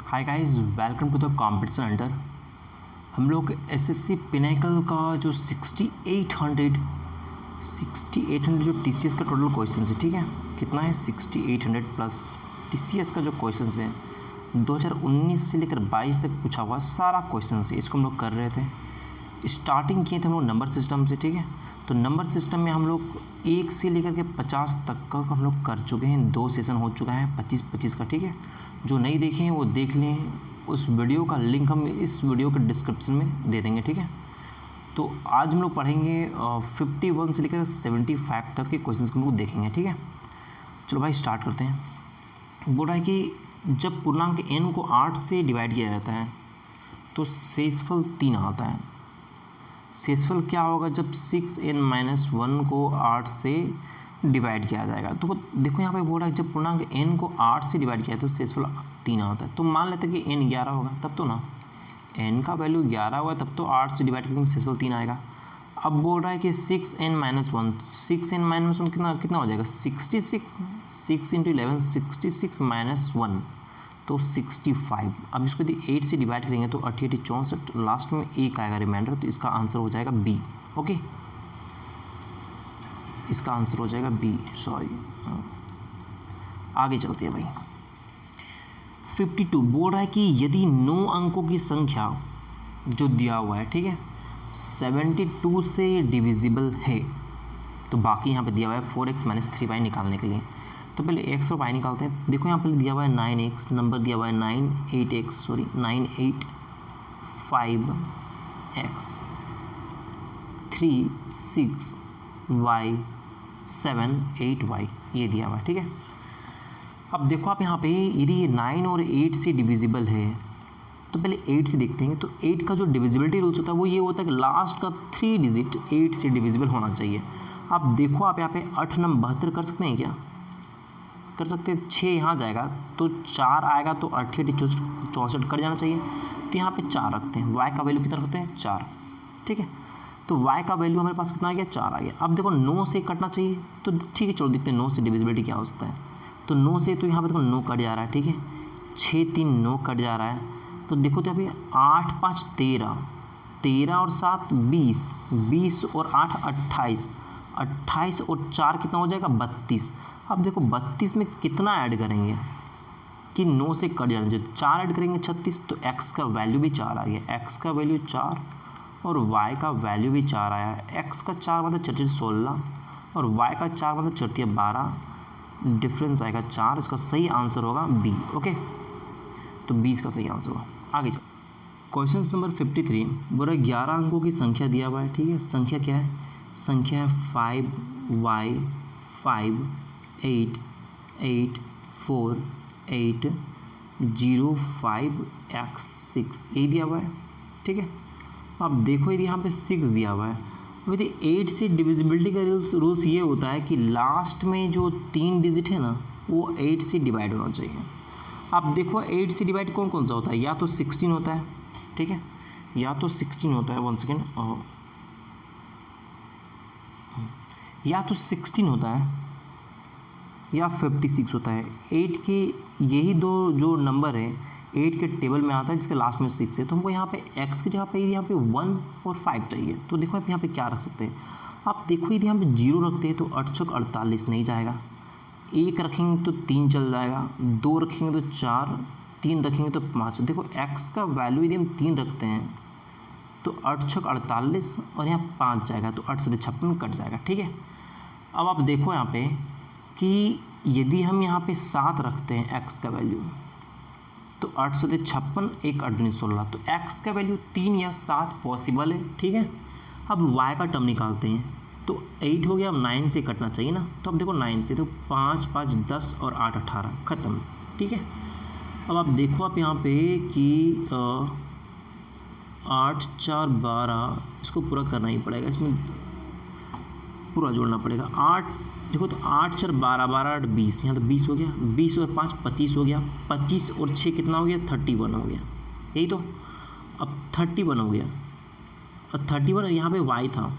Hi guys, welcome to the competition hunter. हम लोग SSC Pinnacle का जो 6800 जो टीसीएस का टोटल क्वेश्चन है, ठीक है, कितना है 6800 प्लस टीसीएस का जो क्वेश्चन है 2019 से लेकर 22 तक पूछा हुआ सारा क्वेश्चन है, इसको हम लोग कर रहे थे। स्टार्टिंग किए थे हम लोग नंबर सिस्टम से, ठीक है। तो नंबर सिस्टम में हम लोग 1 से लेकर के 50 तक का हम लोग कर चुके हैं, 2 सेशन हो चुका है 25-25 का, ठीक है। जो नहीं देखे हैं वो देख लें, उस वीडियो का लिंक हम इस वीडियो के डिस्क्रिप्शन में दे देंगे, ठीक है। तो आज हम लोग पढ़ेंगे 51 से लेकर 75 तक के क्वेश्चन हम लोग देखेंगे, ठीक है। चलो भाई स्टार्ट करते हैं। बोल रहा है कि जब पूर्णांक n को 8 से डिवाइड किया जाता है तो शेषफल 3 आता है। शेषफल क्या होगा जब 6n-1 को 8 से डिवाइड किया जाएगा। तो देखो यहाँ पे बोल रहा है जब पूर्णांक n को 8 से डिवाइड किया तो शेषफल 3 आता है। तो मान लेते हैं कि n 11 होगा, तब तो ना n का वैल्यू 11 होगा, तब तो 8 से डिवाइड करेंगे शेषफल 3 आएगा। अब बोल रहा है कि 6n-1 कितना हो जाएगा 66, 6 × 11 66 -1 तो 65। अब इसको यदि 8 से डिवाइड करेंगे तो 88 64, लास्ट में 1 आएगा रिमाइंडर, तो इसका आंसर हो जाएगा बी। ओके, इसका आंसर हो जाएगा बी, सॉरी। आगे चलते हैं भाई। 52 बोल रहा है कि यदि 9 अंकों की संख्या जो दिया हुआ है, ठीक है, 72 से डिविजिबल है तो बाकी यहाँ पे दिया हुआ है 4x - 3y निकालने के लिए। तो पहले x और y निकालते हैं। देखो यहाँ पर दिया हुआ है 9x, नंबर दिया हुआ है 98x 3 6 y 7 8y ये दिया हुआ है, ठीक है। अब देखो आप यहाँ पे यदि 9 और 8 से डिविजिबल है तो पहले 8 से देखते हैं। तो 8 का जो डिविजिबिलिटी रूल्स होता है वो ये होता है कि लास्ट का 3 डिजिट 8 से डिविजिबल होना चाहिए। अब देखो आप यहाँ पे 8 9 72 कर सकते हैं क्या? कर सकते हैं। 6 यहाँ जाएगा तो 4 आएगा तो 88 64 कट जाना चाहिए। तो यहाँ पे 4 रखते हैं। y का वैल्यू कितना रखते हैं 4, ठीक है। तो y का वैल्यू हमारे पास कितना आ गया 4 आ गया। अब देखो 9 से कटना चाहिए, तो ठीक है चलो देखते हैं 9 से डिविजिबिलिटी क्या हो सकता है। तो 9 से तो यहाँ पे देखो 9 कट जा रहा है, ठीक है। 6 3 9 कट जा रहा है। तो देखो तो यहाँ पे 8 5 13, 13 और 7 20, 20 और 8 28, 28 और 4 कितना हो जाएगा 32। अब देखो 32 में कितना ऐड करेंगे कि 9 से कट जाना चाहिए। 4 ऐड करेंगे 36, तो x का वैल्यू भी 4 आ गया। x का वैल्यू 4 और y का वैल्यू भी 4 आया है। x का 4 मतलब 4 16 और y का 4 मतलब 4 12, डिफरेंस आएगा 4। इसका सही आंसर होगा बी। ओके, तो 20 का सही आंसर होगा। आगे चलो, क्वेश्चन नंबर 53 बोला 11 अंकों की संख्या दिया हुआ है, ठीक है। संख्या क्या है? संख्या है 5y 5 8 8 4 8 0 5 x 6 ये दिया हुआ है, ठीक है। अब देखो यदि यहाँ पे 6 दिया हुआ है, यदि 8 से डिविजिबिलिटी का रूल्स ये होता है कि लास्ट में जो 3 डिजिट है ना वो 8 से डिवाइड होना चाहिए। अब देखो 8 से डिवाइड कौन कौन सा होता है? या तो 16 होता है, ठीक है, या तो 16 होता है, 1 सेकेंड, या तो 16 होता है या 56 होता है। 8 के यही दो जो नंबर है 8 के टेबल में आता है जिसके लास्ट में 6 है। तो हमको यहाँ पे x की जगह पे यहाँ पे 1 और 5 चाहिए। तो देखो आप यहाँ पे क्या रख सकते हैं। आप देखो यदि यहाँ पे 0 रखते हैं तो 8 छक 48 नहीं जाएगा। 1 रखेंगे तो 3 चल जाएगा, 2 रखेंगे तो 4, 3 रखेंगे तो 5। देखो x का वैल्यू यदि हम 3 रखते हैं तो 8 छक 48 और यहाँ 5 जाएगा तो 8 से 56 कट जाएगा, ठीक है। अब आप देखो यहाँ पे कि यदि हम यहाँ पे 7 रखते हैं x का वैल्यू तो 8 से 56 1 8 2 16, तो x का वैल्यू 3 या 7 पॉसिबल है, ठीक है। अब y का टर्म निकालते हैं तो 8 हो गया। अब 9 से कटना चाहिए ना, तो अब देखो 9 से तो 5 5 10 और 8 18 ख़त्म, ठीक है। अब आप देखो आप यहाँ पे कि 8 4 12, इसको पूरा करना ही पड़ेगा, इसमें पूरा जोड़ना पड़ेगा। 8 देखो तो 8 4 12 12 8 20, यहाँ तो 20 हो गया, 20 और 5 25 हो गया, 25 और 6 कितना हो गया 31 हो गया, यही तो। अब 31 हो गया और 31 यहाँ पे y था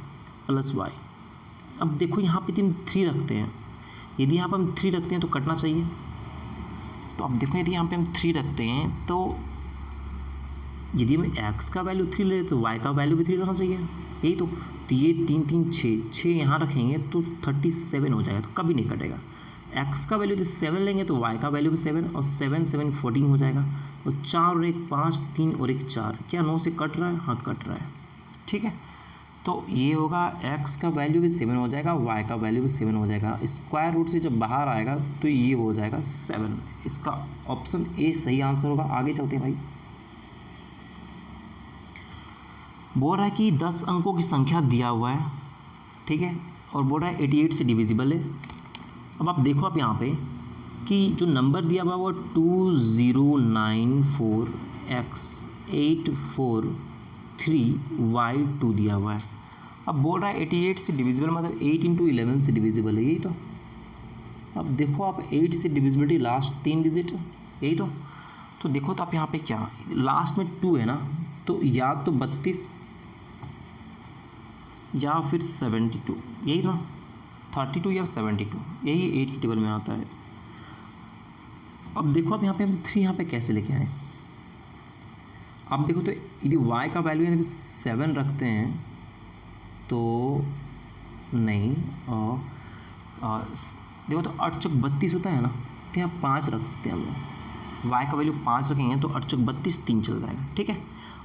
प्लस y। अब देखो यहाँ पे 3 रखते हैं, यदि यहाँ पर हम 3 रखते हैं तो कटना चाहिए, तो अब देखो यदि यहाँ पे हम 3 रखते हैं तो यदि हम x का वैल्यू 3 ले तो y का वैल्यू भी 3 रखना चाहिए, यही तो ये 3 3 6 यहाँ रखेंगे तो 37 हो जाएगा, तो कभी नहीं कटेगा। x का वैल्यू यदि 7 लेंगे तो y का वैल्यू भी 7 और 7 7 14 हो जाएगा। तो 4 और 1 5, 3 और 1 4, क्या 9 से कट रहा है? हाँ कट रहा है, ठीक है। तो ये होगा x का वैल्यू भी 7 हो जाएगा, y का वैल्यू भी 7 हो जाएगा। स्क्वायर रूट से जब बाहर आएगा तो ये हो जाएगा 7। इसका ऑप्शन ए सही आंसर होगा। आगे चलते हैं भाई। बोल रहा है कि 10 अंकों की संख्या दिया हुआ है, ठीक है, और बोल रहा है 88 से डिविजिबल है। अब आप देखो आप यहाँ पे कि जो नंबर दिया हुआ है वो 2094x843y2 दिया हुआ है। अब बोल रहा है 88 से डिविजिबल मतलब 8 × 11 से डिविजिबल है, यही तो। अब देखो आप 8 से डिविजिबिलिटी लास्ट 3 डिजिट, यही तो। तो देखो तो आप यहाँ पे क्या लास्ट में 2 है ना, तो या तो 32 या फिर 72, यही ना, 32 या 72, यही 8 की टेबल में आता है। अब देखो आप यहाँ पे हम 3 यहाँ पे कैसे लेके आए। अब देखो तो यदि y का वैल्यू यदि 7 रखते हैं तो नहीं, देखो तो 8 चौक 32 होता है ना, तो यहाँ 5 रख सकते हैं हम लोग। y का वैल्यू 5 रखेंगे तो 8 चौक 32 3 चल जाएगा, ठीक है।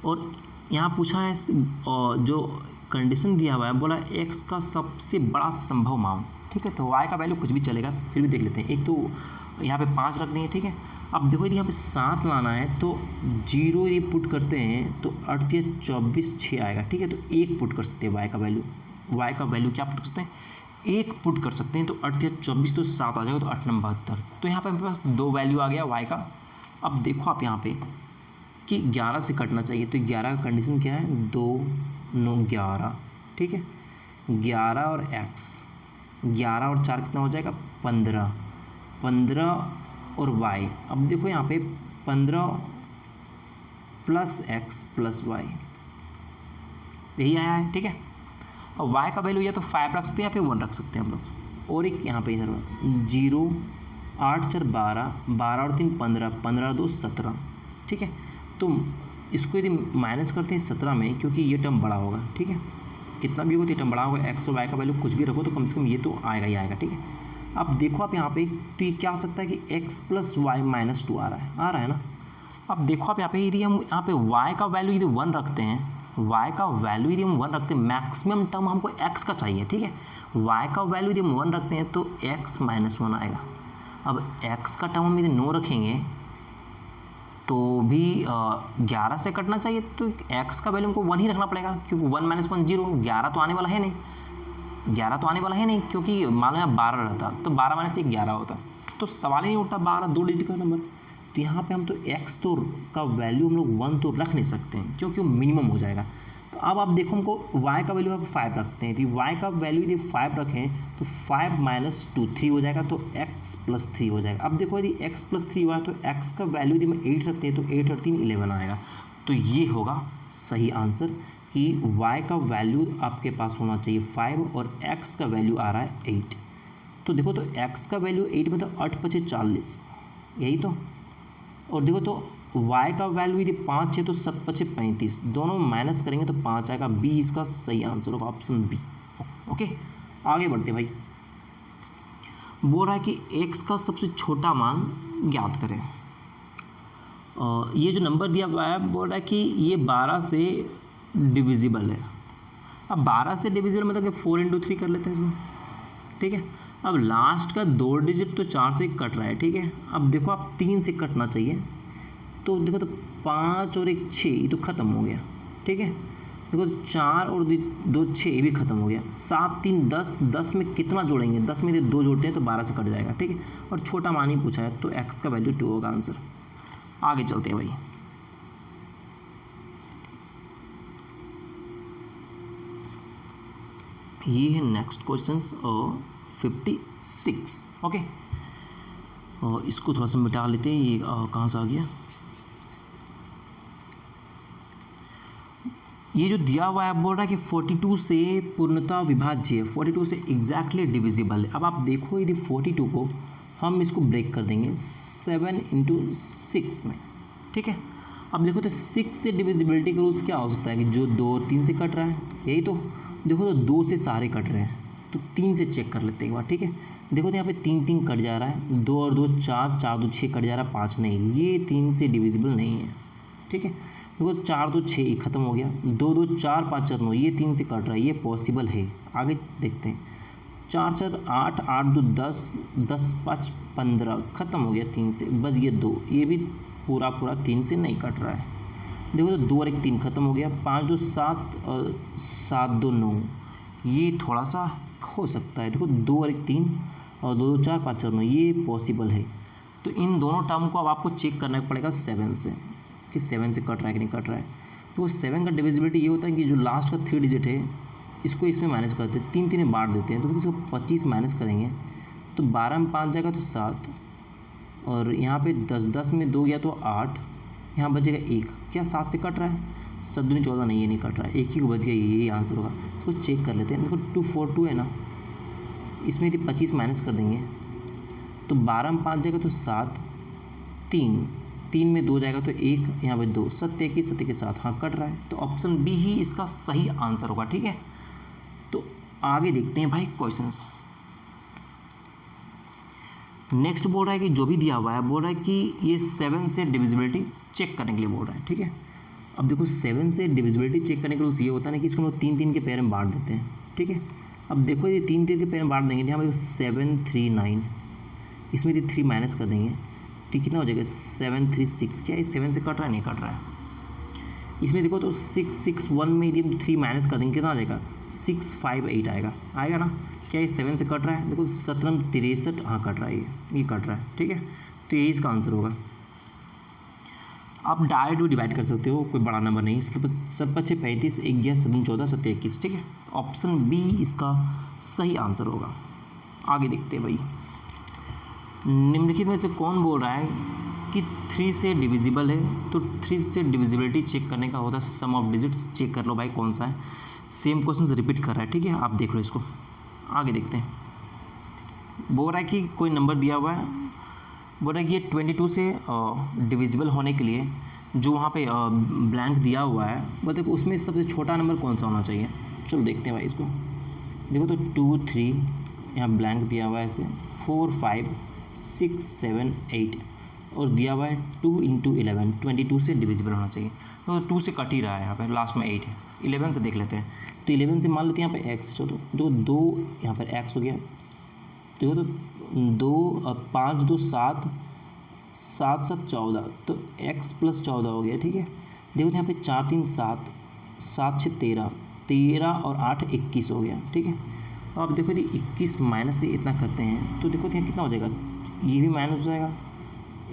और यहाँ पूछा है जो कंडीशन दिया हुआ है, बोला x का सबसे बड़ा संभव मान, ठीक है। तो y का वैल्यू कुछ भी चलेगा, फिर भी देख लेते हैं। एक तो यहाँ पे 5 रख देंगे, ठीक है। अब देखो यदि यहाँ पे 7 लाना है तो 0 ये पुट करते हैं तो 8 या 24 6 आएगा, ठीक है। तो 1 पुट कर सकते हैं y का वैल्यू क्या पुट कर सकते हैं? 1 पुट कर सकते हैं। तो 8 या 24 तो 7 आ जाएगा, तो 8 9 72। तो यहाँ पे मेरे पास 2 वैल्यू आ गया y का। अब देखो आप यहाँ पे कि 11 से कटना चाहिए, तो 11 का कंडीशन क्या है? 2 9 11, ठीक है। 11 और x, 11 और 4 कितना हो जाएगा? 15, 15 और y। अब देखो यहाँ पे 15 + x + y, यही आया है, ठीक है। अब y का वैल्यू या तो 5 रख सकते हैं या फिर 1 रख सकते हैं हम लोग। और एक यहाँ पे इधर 0 8 4 12, 12 और 3 15, 15 और 2 17, ठीक है। तो इसको यदि माइनस करते हैं 17 में, क्योंकि ये टर्म बड़ा होगा, ठीक है। कितना भी हो तो ये टर्म बड़ा होगा। x और y का वैल्यू कुछ भी रखो तो कम से कम ये तो आएगा ही आएगा, ठीक है। अब देखो आप यहाँ पे तो ये क्या आ सकता है कि x + y - 2 आ रहा है ना। अब देखो आप यहाँ पे यदि हम यहाँ पे y का वैल्यू यदि 1 रखते हैं, मैक्सिमम टर्म हमको x का चाहिए, ठीक है। y का वैल्यू यदि हम 1 रखते हैं तो x - 1 आएगा। अब x का टर्म हम यदि 9 रखेंगे तो भी 11 से कटना चाहिए, तो x का वैल्यू हमको 1 ही रखना पड़ेगा, क्योंकि 1 - 1 0, 11 तो आने वाला है नहीं, 11 तो आने वाला है नहीं, क्योंकि मान लो यहाँ 12 रहता तो 12 - 1 11 होता, तो सवाल ही नहीं उठता 12 2 डिजिट का नंबर। तो यहाँ पे हम तो x तो का वैल्यू हम लोग 1 तो रख नहीं सकते हैं, क्योंकि वो मिनिमम हो जाएगा। तो अब आप देखो हमको y का वैल्यू आप 5 रखते हैं, तो y का वैल्यू यदि 5 रखें तो 5 - 2 3 हो जाएगा, तो x + 3 हो जाएगा। अब देखो यदि x + 3 हुआ तो x का वैल्यू यदि हम 8 रखते हैं तो 8 और 3 11 आएगा। तो ये होगा सही आंसर कि y का वैल्यू आपके पास होना चाहिए 5 और x का वैल्यू आ रहा है 8। तो देखो तो x का वैल्यू 8 मतलब 8 × 5 = 40, यही तो। और देखो तो y का वैल्यू यदि 5 है तो 7 × 5 = 35, दोनों माइनस करेंगे तो 5 आएगा। बी इसका सही आंसर होगा, ऑप्शन बी। ओके आगे बढ़ते भाई। बोल रहा है कि x का सबसे छोटा मान ज्ञात करें। ये जो नंबर दिया हुआ है बोल रहा है कि ये 12 से डिविजिबल है। अब 12 से डिविजिबल मतलब कि 4 × 3 कर लेते हैं इसमें, ठीक है। अब लास्ट का 2 डिजिट तो 4 से कट रहा है, ठीक है। अब देखो आप 3 से कटना चाहिए, तो देखो तो 5 और 1 6, ये तो ख़त्म हो गया, ठीक है। देखो 4 और 2 6, ये भी ख़त्म हो गया। 7 3 10, 10 में कितना जोड़ेंगे? 10 में 2 जोड़ते हैं तो 12 से कट जाएगा, ठीक है। और छोटा मान ही पूछा है तो x का वैल्यू 2 होगा आंसर। आगे चलते हैं भाई। ये है नेक्स्ट क्वेश्चन 56। ओके और इसको थोड़ा सा मिटा लेते हैं। ये कहाँ से आ गया? ये जो दिया हुआ है बोल रहा है कि 42 से पूर्णतः विभाज्य है, 42 से एग्जैक्टली डिविजिबल है। अब आप देखो यदि 42 को हम इसको ब्रेक कर देंगे 7 इंटू 6 में, ठीक है। अब देखो तो 6 से डिविजिबिलिटी का रूल्स क्या हो सकता है कि जो 2 और 3 से कट रहा है, यही तो। देखो तो 2 से सारे कट रहे हैं, तो 3 से चेक कर लेते हैं एक बार, ठीक है। देखो तो यहाँ पे 3 कट जा रहा है, 2 और 2 4, 4 2 6 कट जा रहा है, 5 नहीं, ये 3 से डिविजिबल नहीं है, ठीक है। देखो 4 2 6 ख़त्म हो गया, 2 2 4 5 4 9, ये 3 से कट रहा है, ये पॉसिबल है। आगे देखते हैं, 4 4 8, 8 2 10, 10 5 15, ख़त्म हो गया 3 से, बच गया 2, ये भी पूरा 3 से नहीं कट रहा है। देखो तो 2 और 1 3 ख़त्म हो गया, 5 2 7 और 7 2 9, ये थोड़ा सा हो सकता है। देखो 2 और 1 3 और 2 2 4 5 4 9, ये पॉसिबल है। तो इन दोनों टर्म को अब आपको चेक करना पड़ेगा 7 से, कि 7 से कट रहा है कि नहीं कट रहा है। तो 7 का डिविजिबिलिटी ये होता है कि जो लास्ट का 3 डिजिट है इसको इसमें माइनस करते हैं, 3 3 में बांट देते हैं, तो इसको 25 माइनस करेंगे तो 12 में 5 जाएगा तो 7, और यहाँ पे 10 10 में 2 गया तो 8, यहाँ बचेगा 1। क्या 7 से कट रहा है? 7 दूनी 14 नहीं, ये नहीं कट रहा है, 1 ही को बच गया, यही आंसर होगा। इसको चेक कर लेते हैं। देखो 2 4 2 है ना, इसमें यदि 25 माइनस कर देंगे तो 12 में 5 जाएगा तो 7, 3 में 2 जाएगा तो 1, यहाँ पे 2, 7 21 7 के 7, हाँ कट रहा है। तो ऑप्शन बी ही इसका सही आंसर होगा, ठीक है। तो आगे देखते हैं भाई क्वेश्चंस। नेक्स्ट बोल रहा है कि जो भी दिया हुआ है, बोल रहा है कि ये 7 से डिविजिबिलिटी चेक करने के लिए बोल रहा है, ठीक है। अब देखो 7 से डिविजिबिलिटी चेक करने के रूल्स ये होता है ना कि इसको हम लोग 3 3 के पेयर में बांट देते हैं, ठीक है। अब देखो ये 3 3 के पेयर में बांट देंगे, यहाँ पर 7 3 9, इसमें यदि 3 माइनस कर देंगे तो कितना हो जाएगा 7 3 6। क्या ये 7 से कट रहा है? नहीं कट रहा है। इसमें देखो तो 6 6 1 में यदि हम 3 माइनस कर देंगे कितना आ जाएगा 6 5 8 आएगा ना। क्या ये 7 से कट रहा है? देखो 17 63, हाँ कट रहा है, ये कट रहा है, ठीक है। तो यही इसका आंसर होगा। आप डायरेक्ट भी डिवाइड कर सकते हो, कोई बड़ा नंबर नहीं। 7 5 35, 1 गया 7 14 7 21, ठीक है। ऑप्शन बी इसका सही आंसर होगा। आगे देखते हैं भाई, निम्नलिखित में से कौन बोल रहा है कि 3 से डिविजिबल है? तो 3 से डिविजिबिलिटी चेक करने का होता है सम ऑफ डिजिट्स। चेक कर लो भाई कौन सा है। सेम क्वेश्चन रिपीट कर रहा है, ठीक है, आप देख लो इसको। आगे देखते हैं, बोल रहा है कि कोई नंबर दिया हुआ है, बोल रहा है कि ये 22 से डिविजिबल होने के लिए जो वहाँ पे ब्लैंक दिया हुआ है, बोलते हैं उसमें सबसे छोटा नंबर कौन सा होना चाहिए। चलो देखते हैं भाई इसको। देखो तो 2 3 यहाँ ब्लैंक दिया हुआ है, ऐसे 4 5 6 7 8 और दिया हुआ है 2 इंटू 11, 22 से डिविजिबल होना चाहिए। तो 2 से कट ही रहा है, यहाँ पे लास्ट में 8 है। 11 से देख लेते हैं, तो 11 से मान लेते हैं यहाँ पे x, चलो तो 2 यहाँ पर x हो गया। देखो तो 2 5 2 7 7 7 14, तो x प्लस 14 हो गया, ठीक है। देखो तो यहाँ पे 4 3 7 7 6 13, 13 और 8 21 हो गया, ठीक है। अब देखो यदि 21 माइनस से इतना करते हैं तो देखो तो यहाँ कितना हो जाएगा, ये भी माइनस हो जाएगा।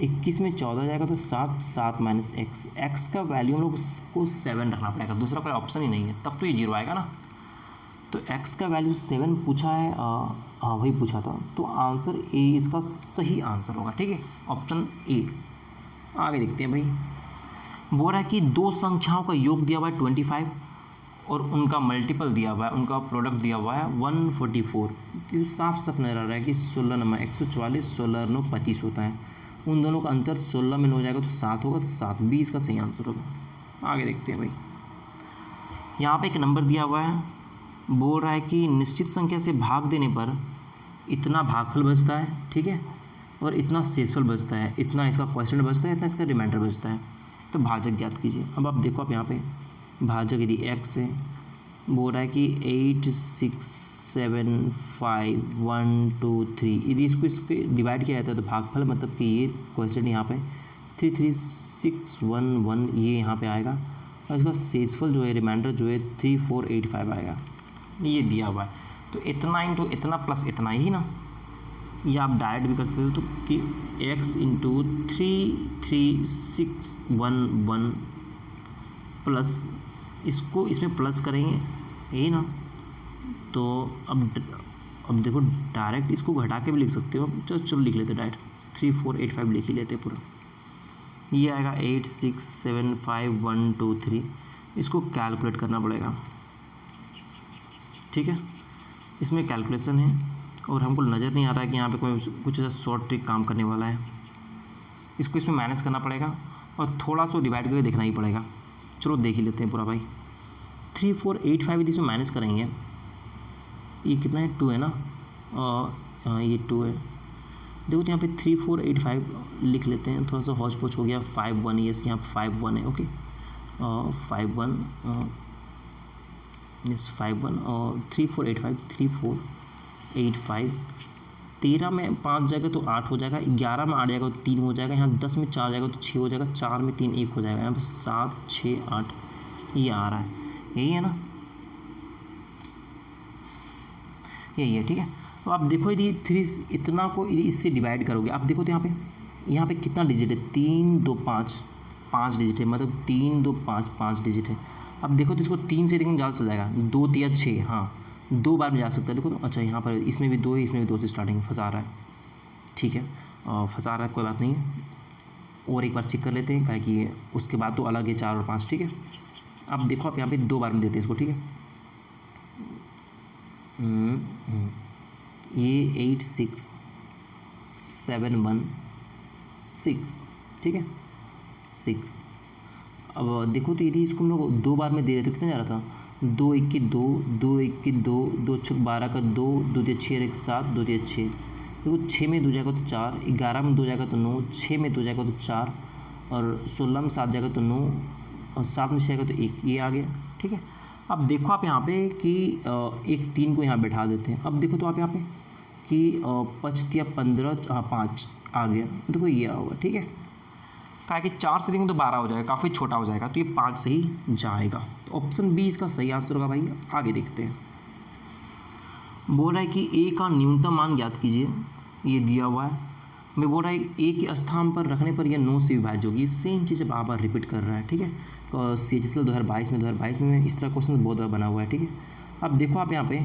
21 में 14 जाएगा तो 7 7 माइनस x का वैल्यू हम लोग को 7 रखना पड़ेगा, दूसरा कोई ऑप्शन ही नहीं है, तब तो ये 0 आएगा ना। तो x का वैल्यू 7 पूछा है, हाँ वही पूछा था, तो आंसर ए इसका सही आंसर होगा, ठीक है, ऑप्शन ए। आगे देखते हैं भाई, बोल रहा है कि 2 संख्याओं का योग दिया हुआ है 25 और उनका मल्टीपल दिया हुआ है, उनका प्रोडक्ट दिया हुआ है 144। तो साफ साफ नजर आ रहा है कि 16 नंबर 144, 16 9 25 होता है। उन दोनों का अंतर 16 में 9 जाएगा तो 7 होगा, तो 7 भी इसका सही आंसर होगा। आगे देखते हैं भाई, यहाँ पे एक नंबर दिया हुआ है, बोल रहा है कि निश्चित संख्या से भाग देने पर इतना भागफल बचता है, ठीक है, और इतना शेषफल बचता है, इतना इसका क्वोशिएंट बचता है, इतना इसका रिमाइंडर बचता है। तो भाजक ज्ञात कीजिए। अब आप देखो, आप यहाँ पे भाजक यदि x है, बोल रहा है कि 8 6 7 5 1 2 3, यदि इसको डिवाइड किया जाता है तो भागफल मतलब कि ये क्वेश्चन यहाँ पे 3 3 6 1 1 ये यहाँ पे आएगा, और इसका शेषफल जो है रिमाइंडर जो है 3 4 8 5 आएगा, ये दिया हुआ है। तो इतना इंटू इतना प्लस इतना ही ना, ये आप डायरेक्ट भी कर सकते हो, तो कि x इंटू 3 3 6 1 1 प्लस इसको इसमें प्लस करेंगे, यही ना। तो अब देखो डायरेक्ट इसको घटा के भी लिख सकते हो, चलो लिख लेते डायरेक्ट 3 4 8 5 लिख ही लेते पूरा। ये आएगा 8 6 7 5 1 2 3, इसको कैलकुलेट करना पड़ेगा, ठीक है। इसमें कैलकुलेशन है, और हमको नज़र नहीं आ रहा है कि यहाँ पे कोई कुछ ऐसा शॉर्ट ट्रिक काम करने वाला है। इसको इसमें माइनस करना पड़ेगा और थोड़ा सा डिवाइड करके देखना ही पड़ेगा। चलो देख ही लेते हैं पूरा भाई। 3 4 8 5 यदि इसमें माइनस करेंगे, ये कितना है 2 है ना, ये 2 है। देखो तो यहाँ पे 3 4 8 5 लिख लेते हैं, थोड़ा सा हौच पौच हो गया। 5 1 यस, यहाँ 5 1 है, ओके। 5 1 यस 5 1 और 3 4 8 5 3 4 8 5। 13 में 5 जाएगा तो 8 हो जाएगा, 11 में 8 जाएगा तो 3 हो जाएगा, यहाँ 10 में 4 जाएगा तो 6 हो जाएगा, 4 में 3 1 हो जाएगा, यहाँ पे 7 6 8 ये आ रहा है, यही है ना, यही है, ठीक है। तो आप देखो यदि 3 इतना को यदि इससे डिवाइड करोगे, आप देखो तो यहाँ पे कितना डिजिट है, 3 2 5 5 डिजिट है, मतलब 3 2 5 5 डिजिट है। अब देखो तो इसको 3 से लेकिन ज़्यादा चल जाएगा, 2 3 6, हाँ 2 बार में जा सकता है। देखो तो अच्छा यहाँ पर इसमें भी 2 है, इसमें भी 2 से स्टार्टिंग फंसा रहा है, ठीक है, फंसा रहा है, कोई बात नहीं है। और एक बार चेक कर लेते हैं, क्या कि उसके बाद तो अलग है 4 और 5, ठीक है। अब देखो आप यहाँ पे 2 बार में देते हैं इसको, ठीक है। ये 8 6 7 1 6, ठीक है 6। अब देखो तो यदि इसको हम लोग 2 बार में दे रहे तो कितना जा रहा था, 2 1 की 2 2 1 की 2 2 6 12 का 2 2 3 6 1 7 2 3 6। देखो 6 में 2 जाएगा तो 4, 11 में 2 जाएगा तो 9, 6 में 2 जाएगा तो 4 और 16 में 7 जाएगा तो 9 और 7 में 6 जाएगा तो 1, ये आ गया, ठीक है। अब देखो आप यहाँ पे कि एक 3 को यहाँ बैठा देते हैं। अब देखो तो आप यहाँ पे कि 5 15 5 आ गया, देखो ये होगा, ठीक है। कहा कि 4 से देंगे तो 12 हो जाएगा, काफ़ी छोटा हो जाएगा, तो ये 5 से ही जाएगा। तो ऑप्शन बी इसका सही आंसर होगा भाई। आगे देखते हैं, बोल रहा है कि ए का न्यूनतम मान ज्ञात कीजिए, ये दिया हुआ है। मैं बोल रहा है ए के स्थान पर रखने पर यह 9 से विभाज्य होगी। सेम चीज़ बार बार रिपीट कर रहा है, ठीक है। तो CHSL 2022 में इस तरह क्वेश्चन बहुत बार बना हुआ है, ठीक है। अब देखो आप यहाँ पे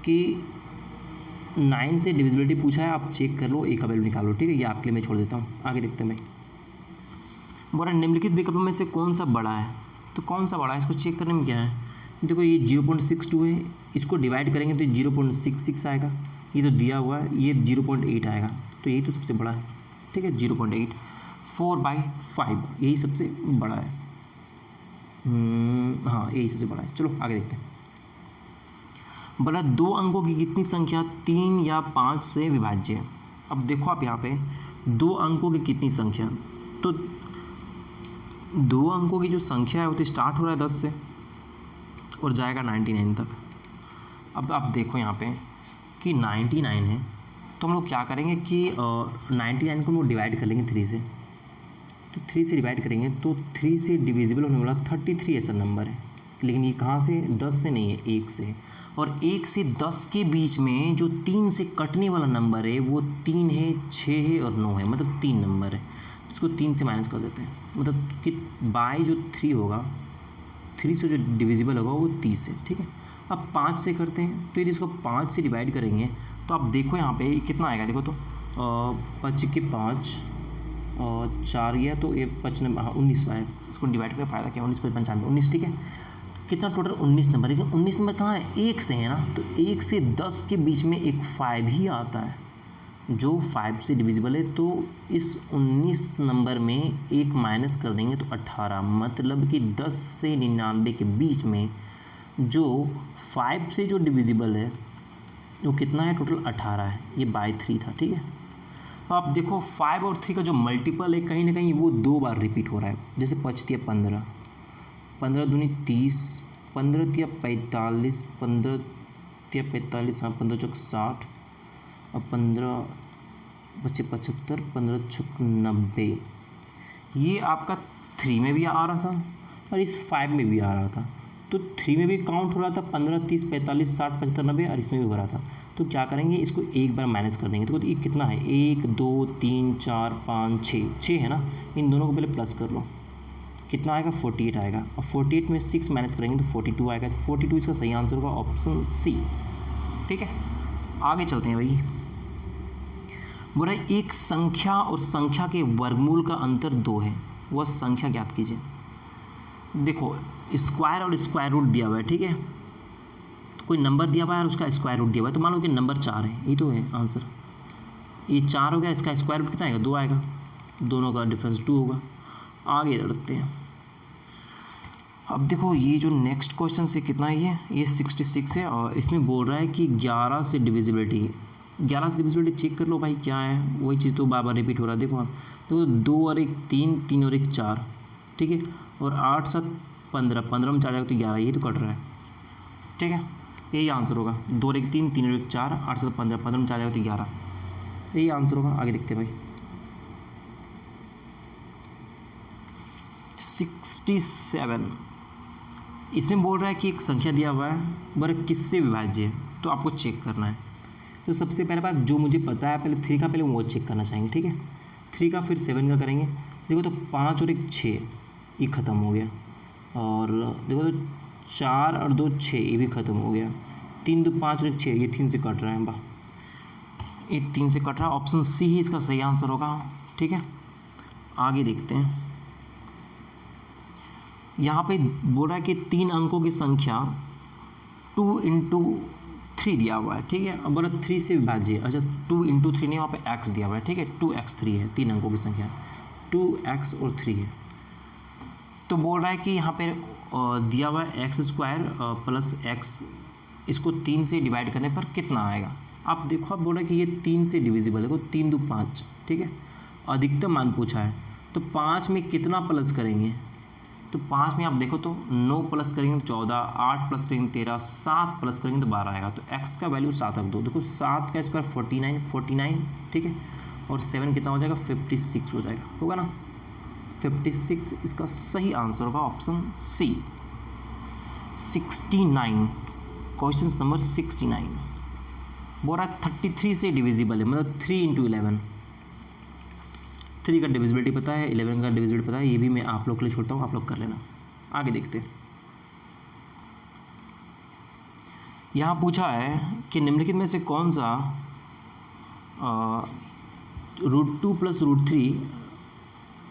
कि 9 से डिविजिबिलिटी पूछा है, आप चेक कर लो, ए का वैल्यू निकालो, ठीक है। ये आपके लिए मैं छोड़ देता हूँ, आगे देखते हैं भाई। बोला निम्नलिखित विकल्पों में से कौन सा बड़ा है, तो कौन सा बड़ा है इसको चेक करने में क्या है। देखो ये 0.62 है, इसको डिवाइड करेंगे तो 0.66 आएगा, ये तो दिया हुआ है, ये 0.8 आएगा, तो यही तो सबसे बड़ा है, ठीक है 0.8। 4/5 यही सबसे बड़ा है, हाँ यही सबसे बड़ा है। चलो आगे देखते हैं। बोला 2 अंकों की कितनी संख्या 3 या 5 से विभाज्य है। अब देखो आप यहाँ पे 2 अंकों की कितनी संख्या, तो 2 अंकों की जो संख्या है वो तो स्टार्ट हो रहा है 10 से और जाएगा 99 तक। अब आप देखो यहाँ पे कि 99 है, तो हम लोग क्या करेंगे कि 99 को हम लोग डिवाइड कर लेंगे 3 से। तो 3 से डिवाइड करेंगे तो 3 से डिविजिबल होने वाला 33 ऐसा नंबर है, लेकिन ये कहाँ से, 10 से नहीं है, 1 से है। और 1 से 10 के बीच में जो 3 से कटने वाला नंबर है वो 3 है, 6 है और 9 है, मतलब 3 नंबर है। इसको 3 से माइनस कर देते हैं, मतलब कि बाई जो 3 होगा, 3 से जो डिविजिबल होगा वो 30 है, ठीक है। अब 5 से करते हैं, तो यदि इसको 5 से डिवाइड करेंगे तो आप देखो यहाँ पे कितना आएगा। देखो तो 5 के 5 और 4 गया तो ये 95, हाँ 19 है। इसको डिवाइड करके फ़ायदा क्या, 19 5 95 19, ठीक है। कितना टोटल 19 नंबर है, 19 नंबर कहाँ है, 1 से है ना, तो 1 से 10 के बीच में एक 5 ही आता है जो 5 से डिविजिबल है। तो इस 19 नंबर में 1 माइनस कर देंगे तो 18, मतलब कि 10 से 99 के बीच में जो 5 से जो डिविजिबल है वो कितना है, टोटल 18 है। ये बाई 3 था, ठीक है। तो आप देखो 5 और 3 का जो मल्टीपल है कहीं ना कहीं वो 2 बार रिपीट हो रहा है। जैसे 5 या 15, 15 दूनी 30, 15 या 45, 15 या 45, हाँ 15 चौक 60 और 15 बच्चे 75, 15 छक 90। ये आपका 3 में भी आ रहा था और इस 5 में भी आ रहा था। तो 3 में भी काउंट हो रहा था 15 30 45 60 75 90 और इसमें भी हो रहा था। तो क्या करेंगे, इसको एक बार माइनस कर देंगे। तो ये कितना है, 1 2 3 4 5 6 है ना, इन दोनों को पहले प्लस कर लो, कितना आएगा 48 आएगा। और 48 में 6 माइनस करेंगे तो 42 आएगा। तो 42 इसका सही आंसर होगा ऑप्शन सी, ठीक है। आगे चलते हैं भाई। बोला एक संख्या और संख्या के वर्गमूल का अंतर 2 है, वह संख्या ज्ञात कीजिए। देखो स्क्वायर और स्क्वायर रूट दिया हुआ है, ठीक है। कोई नंबर दिया हुआ है और उसका स्क्वायर रूट दिया हुआ है, तो मान लो कि नंबर 4 है, ये तो है आंसर। ये 4 हो गया, इसका स्क्वायर रूट कितना आएगा, 2 आएगा, दोनों का डिफरेंस 2 होगा। आगे बढ़ते हैं। अब देखो ये जो नेक्स्ट क्वेश्चन से कितना है, ये 66 है और इसमें बोल रहा है कि 11 से डिविजिबिलिटी, 11 से डिविजिबिलिटी चेक कर लो भाई क्या है, वही चीज़ तो बार बार रिपीट हो रहा है। देखो आप देखो 2 और 1 3, 3 और 1 4, ठीक है, और 8 7 15, 15 में 4 जाएगा तो 11, ये तो कट रहा है, ठीक है, यही आंसर होगा। 2 और 1 3, 3 और 1 4, 8 7 15, 15 में 4 जाएगा तो 11, यही आंसर होगा। आगे देखते हैं भाई। 67, इसमें बोल रहा है कि एक संख्या दिया हुआ है, वह किससे विभाज्य है, तो आपको चेक करना है। तो सबसे पहले बात जो मुझे पता है, पहले 3 का पहले वो चेक करना चाहेंगे, ठीक है। 3 का फिर 7 का करेंगे। देखो तो 5 और 1 6, ये ख़त्म हो गया। और देखो तो 4 और 2 6, ये भी ख़त्म हो गया। 3 2 5 और 1 6, ये 3 से कट रहा है, ये 3 से कट रहा है। ऑप्शन सी ही इसका सही आंसर होगा, ठीक है। आगे देखते हैं। यहाँ पे बोल रहा है कि 3 अंकों की संख्या 2 × 3 दिया हुआ है, ठीक है। अब बोला 3 से विभाज्य, अच्छा 2 × 3 नहीं, वहाँ पे x दिया हुआ है, ठीक है। 2x3 है, 3 अंकों की संख्या 2x और 3 है। तो बोल रहा है कि यहाँ पे दिया हुआ है x² प्लस x, इसको 3 से डिवाइड करने पर कितना आएगा। आप देखो, आप बोल रहा है कि ये 3 से डिविजिबल है, देखो 3 2 5, ठीक है। अधिकतम मान पूछा है, तो 5 में कितना प्लस करेंगे, तो 5 में आप देखो तो 9 प्लस करेंगे तो 14, 8 प्लस करेंगे 13, 7 प्लस करेंगे तो 12 आएगा। तो x का वैल्यू 7 रख दो। देखो 7 का स्क्वायर 49, ठीक है, और 7 कितना हो जाएगा, 56 हो जाएगा, होगा ना। 56 इसका सही आंसर होगा, ऑप्शन सी। 69, क्वेश्चन नंबर 69 बोल रहा है 33 से डिविजिबल है, मतलब 3 × 11। 3 का डिविजिबिलिटी पता है, 11 का डिविजिबिलिटी पता है, ये भी मैं आप लोग के लिए छोड़ता हूँ, आप लोग कर लेना। आगे देखते हैं। यहाँ पूछा है कि निम्नलिखित में से कौन सा √2 + √3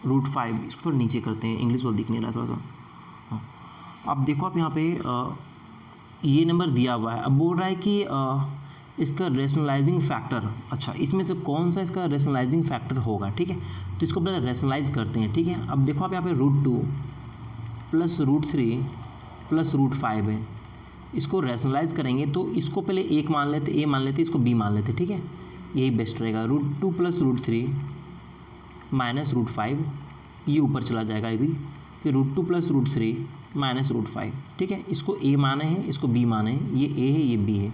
√5, इसको थोड़ा नीचे करते हैं, इंग्लिश वाला दिख नहीं रहा थोड़ा सा। हाँ, अब देखो आप यहाँ पे ये नंबर दिया हुआ है। अब बोल रहा है कि इसका रेशनलाइजिंग फैक्टर, अच्छा इसमें से कौन सा इसका रेशनलाइजिंग फैक्टर होगा, ठीक है। तो इसको पहले रेशनलाइज करते हैं, ठीक है। अब देखो आप यहाँ पे √2 + √3 + √5 है, इसको रेशनलाइज करेंगे तो इसको पहले एक मान लेते, ए मान लेते, इसको बी मान लेते, ठीक है, यही बेस्ट रहेगा। √2 + √3 - √5, ये ऊपर चला जाएगा ये भी, फिर √2 + √3 - √5, ठीक है। इसको ए माने हैं, इसको बी माने हैं, ये ए है ये बी है,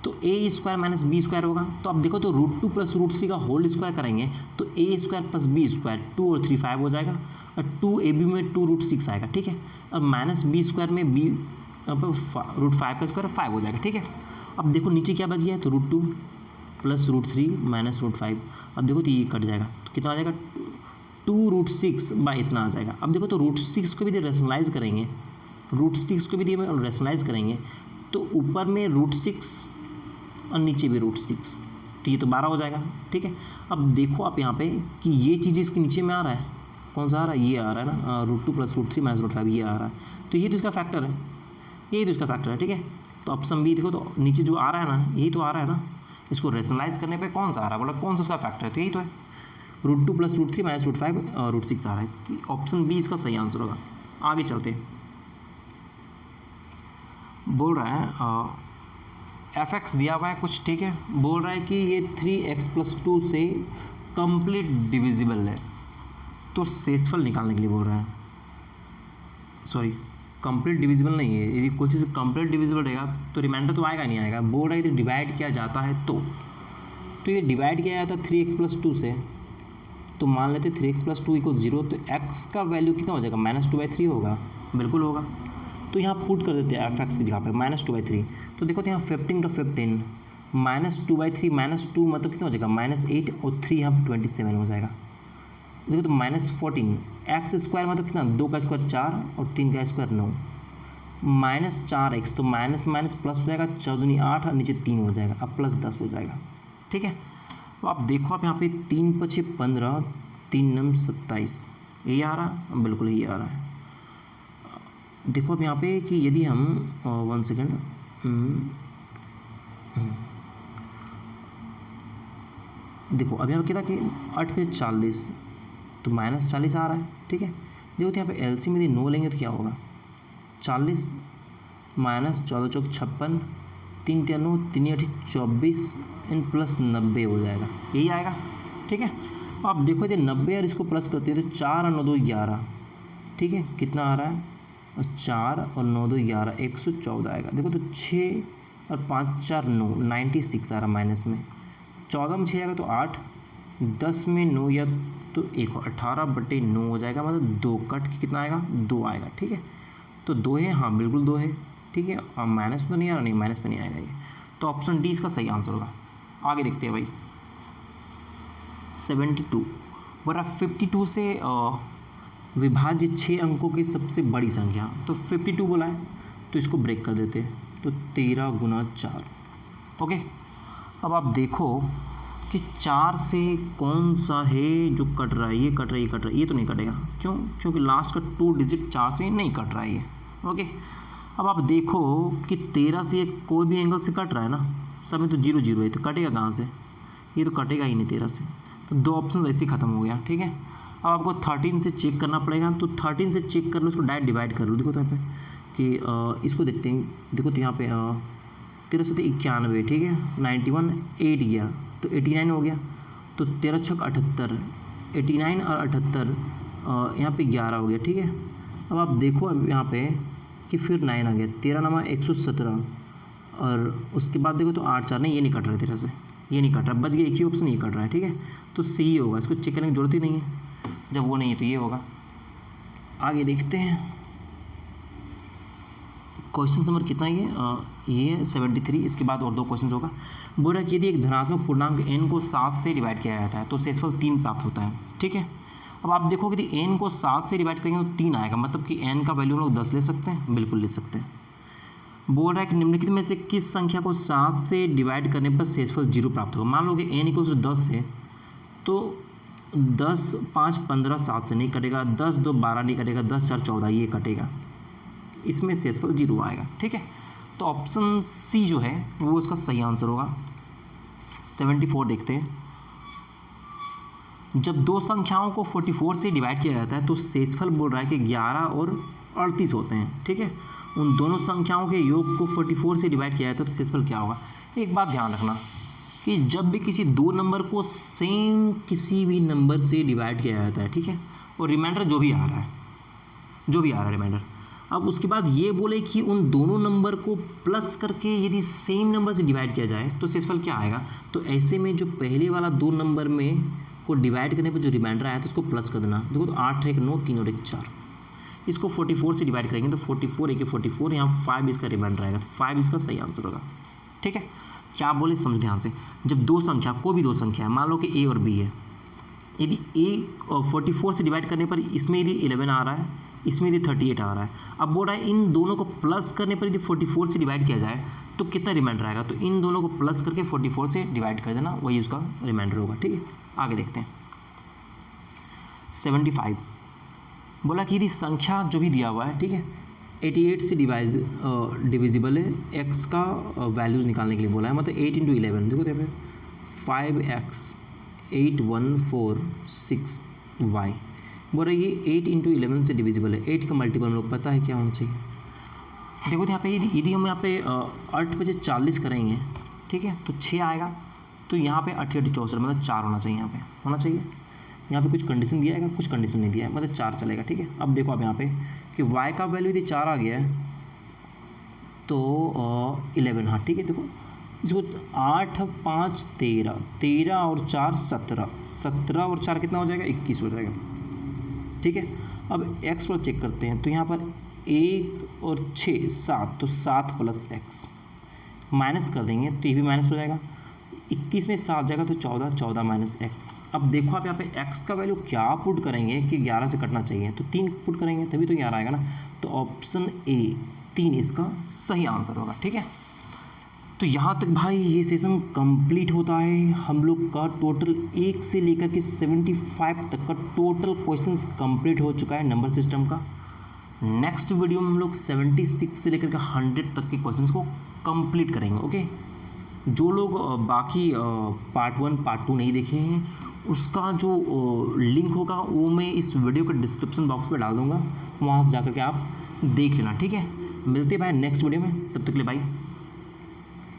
तो a² - b² होगा। तो अब देखो तो √2 + √3 का होल स्क्वायर करेंगे तो a² + b², 2 और 3 5 हो जाएगा, और 2ab में 2 √6 आएगा, ठीक है। अब -b² में b √5 का स्क्वायर 5 हो जाएगा, ठीक है। अब देखो नीचे क्या बच गया है, तो √2 + √3 - √5। अब देखो तो ये कट जाएगा, तो कितना आ जाएगा, 2 √6 बाई इतना आ जाएगा। अब देखो तो √6 को भी यदि रेशनलाइज करेंगे, √6 को भी यदि रेशनलाइज करेंगे तो ऊपर में √6 और नीचे भी √6, तो ये तो 12 हो जाएगा, ठीक है। अब देखो आप यहाँ पे कि ये चीज़ इसके नीचे में आ रहा है, कौन सा आ रहा है, ये आ रहा है ना, √2 + √3 - √5, ये आ रहा है, तो ये तो इसका फैक्टर है, यही तो इसका फैक्टर है, ठीक है। तो ऑप्शन बी देखो तो नीचे जो आ रहा है ना, यही तो आ रहा है ना, इसको रेशनलाइज करने पे कौन सा आ रहा है, बोला कौन सा उसका फैक्टर है, तो यही तो है, √2 + √3 - √5 और √6 आ रहा है। ऑप्शन बी इसका सही आंसर होगा। आगे चलते हैं। बोल रहा है fx दिया हुआ है कुछ, ठीक है। बोल रहा है कि ये 3x + 2 से कंप्लीट डिविजिबल है, तो शेषफल निकालने के लिए बोल रहा है, सॉरी कंप्लीट डिविजिबल नहीं है, यदि कोई चीज़ कंप्लीट डिविजिबल रहेगा तो रिमाइंडर तो आएगा नहीं आएगा। बोल रहा है यदि डिवाइड किया जाता है तो ये डिवाइड किया जाता है 3x + 2 से, तो मान लेते 3x + 2 = 0, तो x का वैल्यू कितना हो जाएगा, -2/3 होगा, बिल्कुल होगा। तो यहाँ पुट कर देते हैं fx की जगह पे -2/3, तो देखो तो यहाँ 15 का 15 -2/3 -2 मतलब कितना हो जाएगा, -8, और 3 यहाँ पर 27 हो जाएगा। देखो तो -14, x² मतलब कितना, 2 का स्क्वायर 4 और 3 का स्क्वायर 9, -4x, तो माइनस प्लस हो जाएगा, 14 8 और नीचे 3 हो जाएगा, अब +10 हो जाएगा, ठीक है। तो आप देखो आप यहाँ पे 3 × 5 = 15, 3 × 9 = 27, यही आ रहा, बिल्कुल यही आ रहा है। देखो अब यहाँ पे कि यदि हम 1 सेकेंड देखो अब यहाँ पे क्या था कि 8 पे 40 तो -40 आ रहा है, ठीक है। देखो तो यहाँ पे एलसीएम यदि 9 लेंगे तो क्या होगा, 40 माइनस 14 चौक 56, 3 3 9 3 8 24 इन प्लस 90 हो जाएगा, यही आएगा, ठीक है। अब देखो यदि 90 और इसको प्लस करते हैं तो 4 और 9 2 11, ठीक है, कितना आ रहा है, और 4 और 9 2 11 114 आएगा। देखो तो 6 और 5 4 9 96 आ रहा माइनस में, 14 में 6 आएगा तो 8, 10 में 9 या तो 1 और 18/9 हो जाएगा, मतलब 2 कट के कितना आएगा, 2 आएगा, ठीक है। तो 2 है, हाँ बिल्कुल 2 है, ठीक है। और माइनस में तो नहीं आ रहा, नहीं माइनस में नहीं आएगा ये, तो ऑप्शन डी इसका सही आंसर होगा। आगे देखते हैं भाई 72 बरा 52 से विभाज्य 6 अंकों की सबसे बड़ी संख्या, तो 52 बोला है तो इसको ब्रेक कर देते हैं, तो 13 गुना 4, ओके। अब आप देखो कि 4 से कौन सा है जो कट रहा है, ये कट रहा है, ये कट रहा है, ये तो नहीं कटेगा, क्यों, क्योंकि लास्ट का 2 डिजिट 4 से नहीं कट रहा है ये, ओके। अब आप देखो कि 13 से कोई भी एंगल से कट रहा है ना, सब में तो 0 0 है, तो कटेगा कहाँ से, ये तो कटेगा ही नहीं 13 से, तो 2 ऑप्शन ऐसे ख़त्म हो गया, ठीक है। अब आपको 13 से चेक करना पड़ेगा, तो 13 से चेक कर लो, इसको डायरेक्ट डिवाइड कर लो। देखो तो यहाँ पे कि इसको देखते हैं, देखो तो यहाँ पे 13 से 91, ठीक है, 91 8 गया तो 89 हो गया, तो 13 छक 78, 89 और 78 यहाँ पे 11 हो गया, ठीक है। अब आप देखो अब यहाँ पे कि फिर 9 आ गया, 13 नमा 117, और उसके बाद देखो तो 8 4 नहीं, ये नहीं कट रहा है 13 से, ये नहीं कट रहा, बच गया एक ही ऑप्शन, ये कट रहा है, ठीक है। तो सी ही होगा, इसको चेक करने की जरूरत ही नहीं है, जब वो नहीं है तो ये होगा। आगे देखते हैं क्वेश्चन नंबर कितना ये 73, इसके बाद और 2 क्वेश्चन होगा। बोल रहा है कि यदि एक धनात्मक पूर्णांक n को 7 से डिवाइड किया जाता है तो शेषफल 3 प्राप्त होता है, ठीक है। अब आप देखो कि यदि n को 7 से डिवाइड करेंगे तो 3 आएगा, मतलब कि n का वैल्यू हम लोग 10 ले सकते हैं, बिल्कुल ले सकते हैं। बोल रहा है कि निम्नलिखित में से किस संख्या को 7 से डिवाइड करने पर शेषफल 0 प्राप्त होगा। मान लो कि n = 10 है, तो 10 5 15 7 से नहीं कटेगा, 10 2 12 नहीं कटेगा, 10 4 14 ये कटेगा, इसमें शेषफल 0 आएगा, ठीक है। तो ऑप्शन सी जो है वो उसका सही आंसर होगा। 74 देखते हैं, जब 2 संख्याओं को 44 से डिवाइड किया जाता है तो शेषफल बोल रहा है कि 11 और 38 होते हैं, ठीक है। उन दोनों संख्याओं के योग को 44 से डिवाइड किया जाता है तो शेषफल क्या होगा। एक बात ध्यान रखना कि जब भी किसी 2 नंबर को सेम किसी भी नंबर से डिवाइड किया जाता है, ठीक है, और रिमाइंडर जो भी आ रहा है रिमाइंडर, अब उसके बाद ये बोले कि उन दोनों नंबर को प्लस करके यदि सेम नंबर से डिवाइड किया जाए तो शेषफल क्या आएगा। तो ऐसे में जो पहले वाला 2 नंबर में को डिवाइड करने पर जो रिमाइंडर आया तो उसको प्लस कर देना। देखो तो 8 1 9 3 और 1 4, इसको 44 से डिवाइड करेंगे तो 44 1 44, यहाँ 5 इसका रिमाइंडर आएगा, 5 इसका सही आंसर होगा, ठीक है। क्या बोले समझ ध्यान से, जब 2 संख्या, कोई भी 2 संख्या है, मान लो कि a और b है, यदि a 44 से डिवाइड करने पर इसमें यदि 11 आ रहा है, इसमें यदि 38 आ रहा है, अब बोल रहा है इन दोनों को प्लस करने पर यदि 44 से डिवाइड किया जाए तो कितना रिमाइंडर आएगा। तो इन दोनों को प्लस करके 44 से डिवाइड कर देना, वही उसका रिमाइंडर होगा, ठीक है। आगे देखते हैं 75, बोला कि यदि संख्या जो भी दिया हुआ है, ठीक है, 88 से डिविजिबल है, x का वैल्यूज़ निकालने के लिए बोला है, मतलब 8 × 11, देखो यहाँ पे 5x 8 1 4 6 y, बोल रहा है ये 8 × 11 से डिविजिबल है, 8 का मल्टीपल हम लोग पता है क्या होना चाहिए। देखो तो यहाँ पे यदि हम यहाँ पे 8 बजे 40 करेंगे, ठीक है, तो 6 आएगा, तो यहाँ पे 8 8 64, मतलब 4 होना चाहिए, यहाँ पे होना चाहिए। यहाँ पे कुछ कंडीशन दिया है, कुछ कंडीशन नहीं दिया है, मतलब 4 चलेगा, ठीक है। अब देखो आप यहाँ पे कि y का वैल्यू यदि 4 आ गया है तो 11, हाँ ठीक है। देखो इसको 8 5 13, 13 और 4 17, 17 और 4 कितना हो जाएगा, 21 हो जाएगा, ठीक है। अब x पर चेक करते हैं, तो यहाँ पर 1 और 6 7, तो 7 + x माइनस कर देंगे तो ये भी माइनस हो जाएगा, 21 में 7 जाएगा तो 14, 14 - x। अब देखो आप यहाँ पे x का वैल्यू क्या पुट करेंगे कि 11 से कटना चाहिए, तो 3 पुट करेंगे तभी तो 11 आएगा ना, तो ऑप्शन ए 3 इसका सही आंसर होगा, ठीक है। तो यहाँ तक भाई ये सेशन कंप्लीट होता है। हम लोग का टोटल 1 से लेकर के 75 तक का टोटल क्वेश्चंस कंप्लीट हो चुका है नंबर सिस्टम का। नेक्स्ट वीडियो में हम लोग 76 से लेकर के 100 तक के क्वेश्चंस को कंप्लीट करेंगे। ओके, जो लोग बाकी पार्ट 1 पार्ट 2 नहीं देखे हैं उसका जो लिंक होगा वो मैं इस वीडियो के डिस्क्रिप्शन बॉक्स में डाल दूँगा, वहाँ से जाकर के आप देख लेना। ठीक है, मिलते हैं भाई नेक्स्ट वीडियो में, तब तक के लिए बाय।